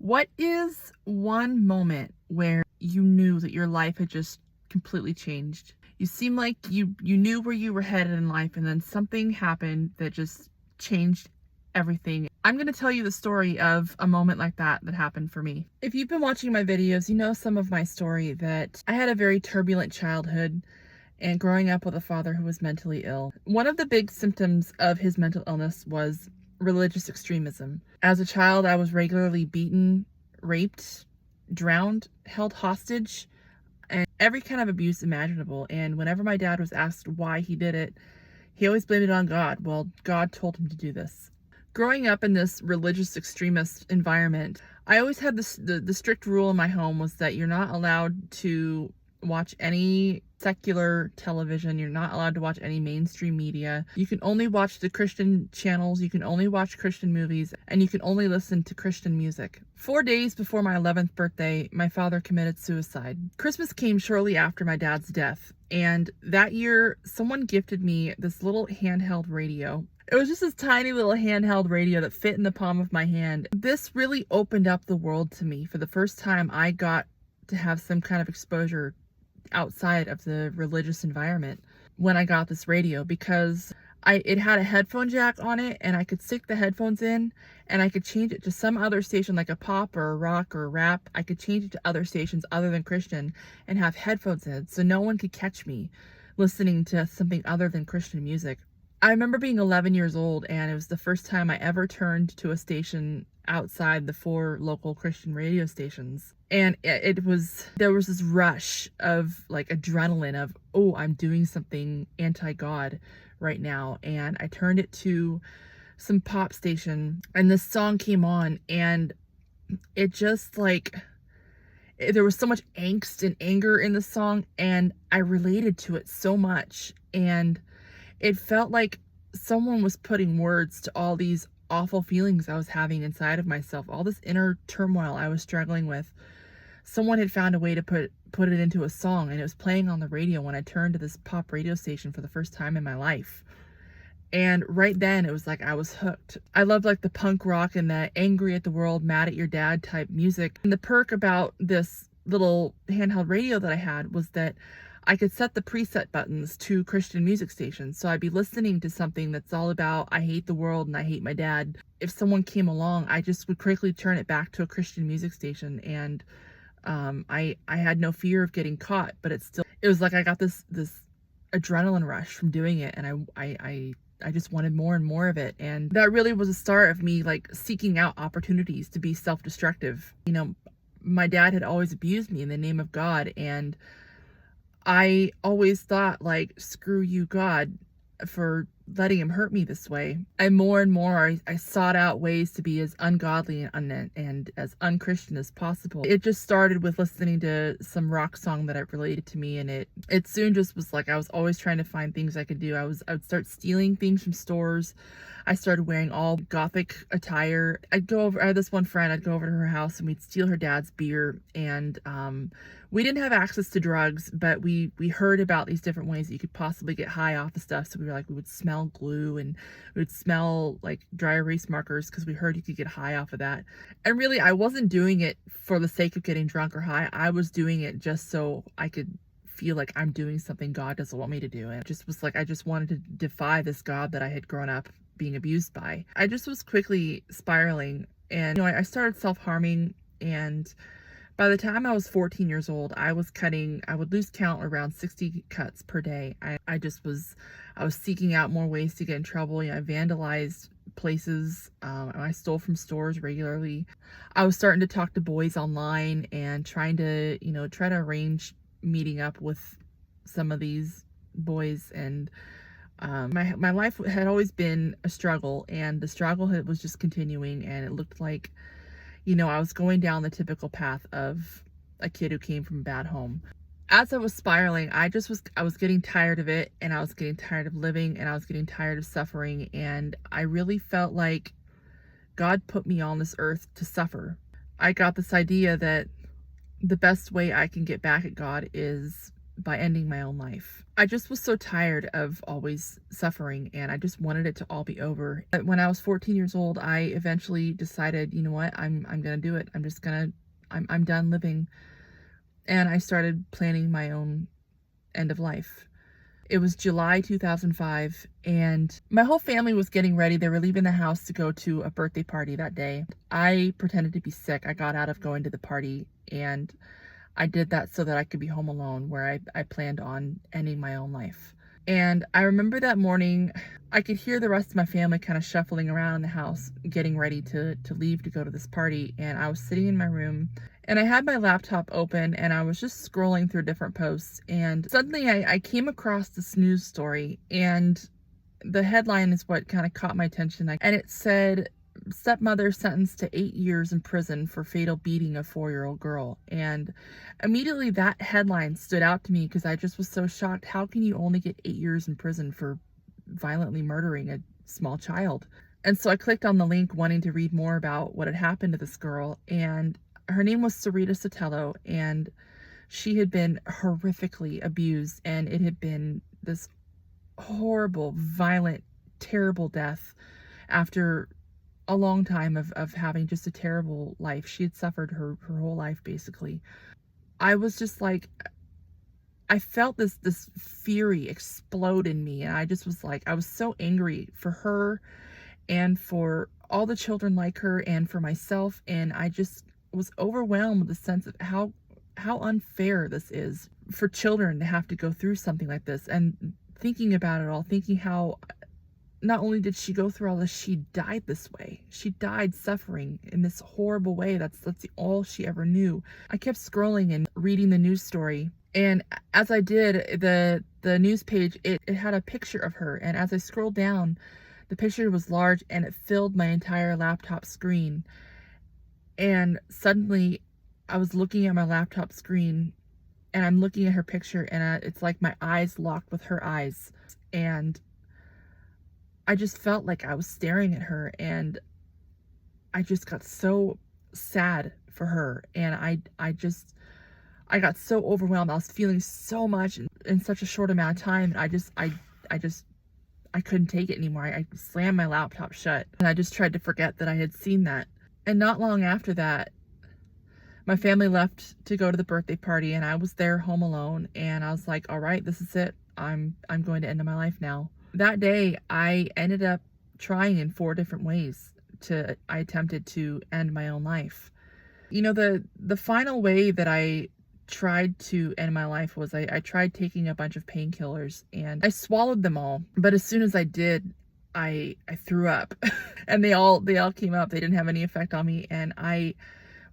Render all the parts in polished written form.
What is one moment where you knew that your life had just completely changed? You seem like you knew where you were headed in life, and then something happened that just changed everything. I'm going to tell you the story of a moment like that happened for me. If you've been watching my videos, you know some of my story, that I had a very turbulent childhood and growing up with a father who was mentally ill. One of the big symptoms of his mental illness was religious extremism. As a child, I was regularly beaten, raped, drowned, held hostage, and every kind of abuse imaginable. And whenever my dad was asked why he did it, he always blamed it on God. Well, God told him to do this. Growing up in this religious extremist environment, I always had the strict rule in my home was that you're not allowed to watch any secular television. You're not allowed to watch any mainstream media. You can only watch the Christian channels. You can only watch Christian movies, and you can only listen to Christian music. 4 days before my 11th birthday, my father committed suicide. Christmas came shortly after my dad's death, and that year someone gifted me this little handheld radio. It was just this tiny little handheld radio that fit in the palm of my hand. This really opened up the world to me. For the first time, I got to have some kind of exposure outside of the religious environment when I got this radio, because it had a headphone jack on it, and I could stick the headphones in and I could change it to some other station, like a pop or a rock or a rap. I could change it to other stations other than Christian and have headphones in, so no one could catch me listening to something other than Christian music. I remember being 11 years old, and it was the first time I ever turned to a station outside the 4 local Christian radio stations. And there was this rush of like adrenaline of, oh, I'm doing something anti-God right now. And I turned it to some pop station, and this song came on, and it just there was so much angst and anger in the song, and I related to it so much. And it felt like someone was putting words to all these awful feelings I was having inside of myself, all this inner turmoil I was struggling with. Someone had found a way to put it into a song, and it was playing on the radio when I turned to this pop radio station for the first time in my life. And right then it was like I was hooked. I loved like the punk rock and the angry at the world, mad at your dad type music. And the perk about this little handheld radio that I had was that I could set the preset buttons to Christian music stations. So I'd be listening to something that's all about, I hate the world and I hate my dad. If someone came along, I just would quickly turn it back to a Christian music station. And I had no fear of getting caught, but it was like I got this adrenaline rush from doing it. And I just wanted more and more of it. And that really was a start of me like seeking out opportunities to be self-destructive. You know, my dad had always abused me in the name of God, and I always thought, like, screw you, God, for letting him hurt me this way. And more, I sought out ways to be as ungodly and as unchristian as possible. It just started with listening to some rock song that it related to me, and it soon just was like I was always trying to find things I could do. I would start stealing things from stores. I started wearing all gothic attire. I had this one friend, I'd go over to her house and we'd steal her dad's beer, and we didn't have access to drugs, but we heard about these different ways that you could possibly get high off the stuff. So we would smell glue, and we would smell like dry erase markers because we heard you could get high off of that. And really, I wasn't doing it for the sake of getting drunk or high. I was doing it just so I could feel like I'm doing something God doesn't want me to do. And it just was like I just wanted to defy this God that I had grown up being abused by. I just was quickly spiraling, and I started self-harming, and by the time I was 14 years old, I would lose count around 60 cuts per day. I was seeking out more ways to get in trouble. I vandalized places. I stole from stores regularly. I was starting to talk to boys online and trying to arrange meeting up with some of these boys. And my life had always been a struggle, and the struggle was just continuing, and it looked like I was going down the typical path of a kid who came from a bad home. As I was spiraling, I was getting tired of it, and I was getting tired of living, and I was getting tired of suffering, and I really felt like God put me on this earth to suffer. I got this idea that the best way I can get back at God is by ending my own life. I just was so tired of always suffering, and I just wanted it to all be over. But when I was 14 years old, I eventually decided, you know what, I'm gonna do it. I'm done living. And I started planning my own end of life. It was July 2005, and my whole family was getting ready. They were leaving the house to go to a birthday party that day. I pretended to be sick. I got out of going to the party, and I did that so that I could be home alone, where I planned on ending my own life. And I remember that morning, I could hear the rest of my family kind of shuffling around in the house, getting ready to leave to go to this party. And I was sitting in my room, and I had my laptop open, and I was just scrolling through different posts. And suddenly I came across this news story, and the headline is what kind of caught my attention. And it said, stepmother sentenced to 8 years in prison for fatal beating a 4-year-old girl. And immediately that headline stood out to me because I just was so shocked. How can you only get 8 years in prison for violently murdering a small child? And so I clicked on the link wanting to read more about what had happened to this girl. And her name was Sarita Sotelo, and she had been horrifically abused, and it had been this horrible, violent, terrible death after a long time of having just a terrible life. She had suffered her whole life, basically. I was just like, I felt this fury explode in me, and I just was like, I was so angry for her and for all the children like her and for myself, and I just was overwhelmed with the sense of how unfair this is for children to have to go through something like this. And thinking about it all, thinking how not only did she go through all this, she died this way. She died suffering in this horrible way. That's all she ever knew. I kept scrolling and reading the news story. And as I did, the news page, it had a picture of her. And as I scrolled down, the picture was large and it filled my entire laptop screen. And suddenly I was looking at my laptop screen and I'm looking at her picture, and it's like my eyes locked with her eyes. And I just felt like I was staring at her, and I just got so sad for her. And I got so overwhelmed. I was feeling so much in such a short amount of time. I couldn't take it anymore. I slammed my laptop shut, and I just tried to forget that I had seen that. And not long after that, my family left to go to the birthday party, and I was there home alone, and I was like, all right, this is it. I'm going to end my life now. That day, I ended up trying in 4 different ways I attempted to end my own life. You know, the final way that I tried to end my life was I tried taking a bunch of painkillers, and I swallowed them all. But as soon as I did, I threw up and they all came up. They didn't have any effect on me. And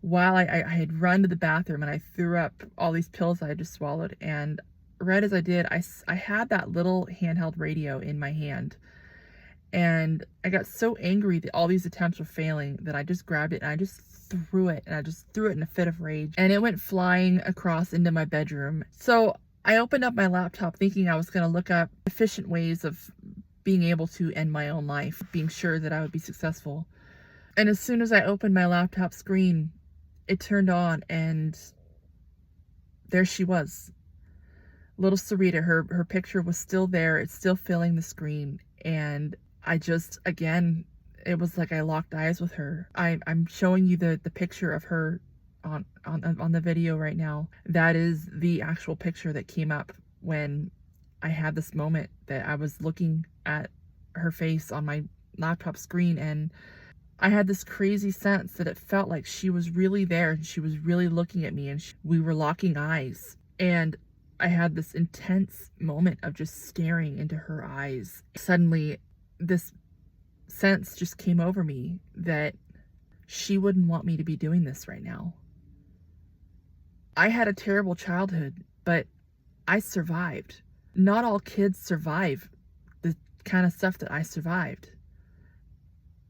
while I had run to the bathroom and I threw up all these pills I had just swallowed, and right as I did, I had that little handheld radio in my hand, and I got so angry that all these attempts were failing that I just grabbed it and I just threw it, in a fit of rage, and it went flying across into my bedroom. So I opened up my laptop thinking I was going to look up efficient ways of being able to end my own life, being sure that I would be successful. And as soon as I opened my laptop screen, it turned on, and there she was. Little Sarita, her picture was still there. It's still filling the screen. And I just, again, it was like I locked eyes with her. I'm showing you the picture of her on the video right now. That is the actual picture that came up when I had this moment, that I was looking at her face on my laptop screen, and I had this crazy sense that it felt like she was really there and she was really looking at me, and we were locking eyes. And I had this intense moment of just staring into her eyes. Suddenly, this sense just came over me that she wouldn't want me to be doing this right now. I had a terrible childhood, but I survived. Not all kids survive the kind of stuff that I survived.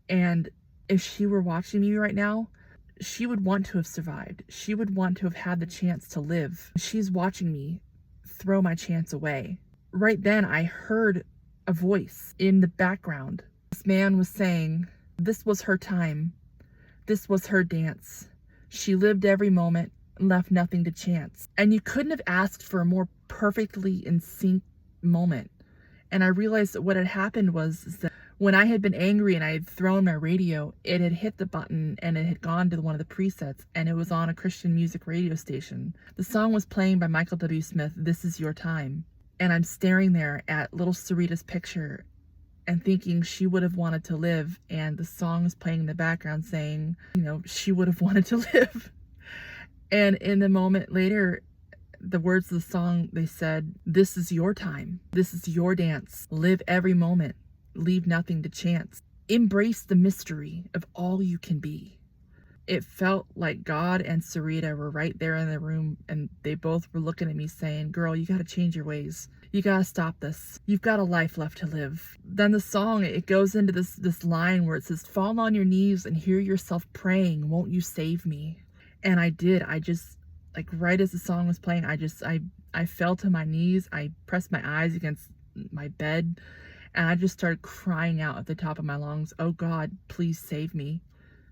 And if she were watching me right now, she would want to have survived. She would want to have had the chance to live. She's watching me throw my chance away. Right then, I heard a voice in the background. This man was saying, this was her time. This was her dance. She lived every moment. left nothing to chance. And you couldn't have asked for a more perfectly in sync moment. And I realized that what had happened was that when I had been angry and I had thrown my radio, it had hit the button and it had gone to one of the presets, and it was on a Christian music radio station. The song was playing by Michael W. Smith, "This Is Your Time." And I'm staring there at little Sarita's picture and thinking she would have wanted to live, and the song is playing in the background saying, she would have wanted to live. And in the moment later, the words of the song, they said, "This is your time. This is your dance. Live every moment. Leave nothing to chance. Embrace the mystery of all you can be." It felt like God and Sarita were right there in the room, and they both were looking at me saying, "Girl, you got to change your ways. You got to stop this. You've got a life left to live." Then the song, it goes into this line where it says, "Fall on your knees and hear yourself praying, won't you save me?" And I did. I just, like, right as the song was playing, I fell to my knees. I pressed my eyes against my bed, and I just started crying out at the top of my lungs, "Oh God, please save me.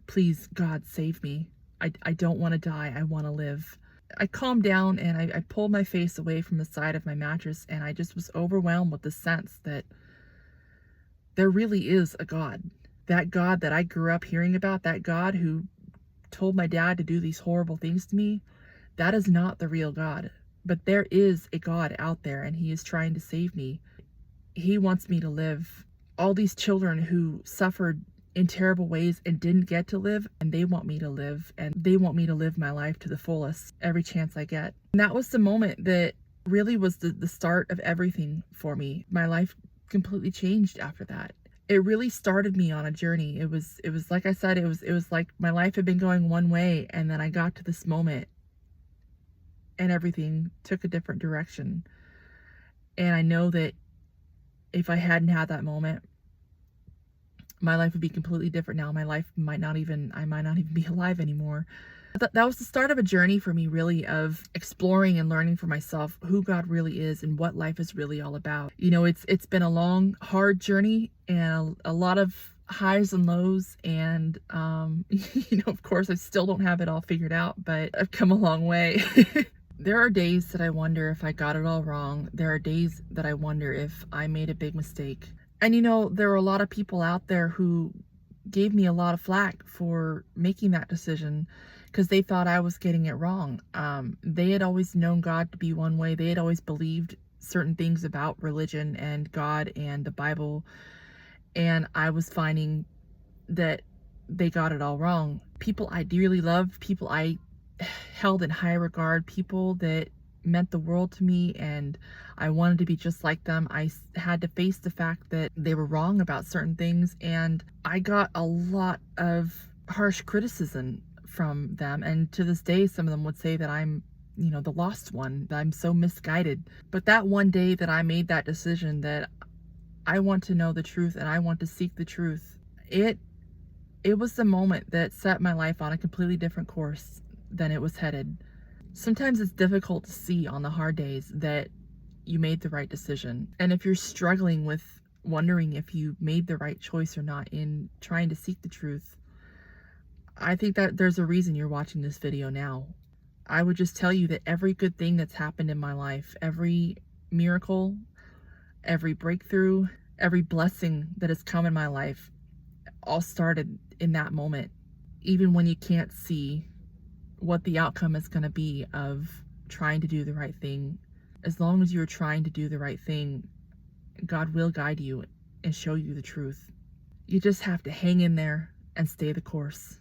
Please, God, save me. I don't want to die. I want to live." I calmed down and I pulled my face away from the side of my mattress, and I just was overwhelmed with the sense that there really is a God. That God that I grew up hearing about, that God who told my dad to do these horrible things to me, that is not the real God. But there is a God out there, and he is trying to save me. He wants me to live. All these children who suffered in terrible ways and didn't get to live, and they want me to live, and they want me to live my life to the fullest every chance I get. And that was the moment that really was the start of everything for me. My life completely changed after that. It really started me on a journey. It was like I said, it was like my life had been going one way, and then I got to this moment and everything took a different direction. And I know that if I hadn't had that moment, my life would be completely different now. My life I might not even be alive anymore. That was the start of a journey for me, really, of exploring and learning for myself who God really is and what life is really all about. It's been a long, hard journey, and a lot of highs and lows, and of course I still don't have it all figured out, but I've come a long way. There are days that I wonder if I got it all wrong. There are days that I wonder if I made a big mistake. And there are a lot of people out there who gave me a lot of flack for making that decision because they thought I was getting it wrong. They had always known God to be one way. They had always believed certain things about religion and God and the Bible. And I was finding that they got it all wrong. People I dearly loved, people I held in high regard, people that meant the world to me, and I wanted to be just like them. I had to face the fact that they were wrong about certain things, and I got a lot of harsh criticism from them, and to this day some of them would say that I'm the lost one, that I'm so misguided. But that one day that I made that decision that I want to know the truth and I want to seek the truth, it was the moment that set my life on a completely different course than it was headed. Sometimes it's difficult to see on the hard days that you made the right decision. And if you're struggling with wondering if you made the right choice or not in trying to seek the truth, I think that there's a reason you're watching this video now. I would just tell you that every good thing that's happened in my life, every miracle, every breakthrough, every blessing that has come in my life, all started in that moment. Even when you can't see what the outcome is going to be of trying to do the right thing, as long as you're trying to do the right thing, God will guide you and show you the truth. You just have to hang in there and stay the course.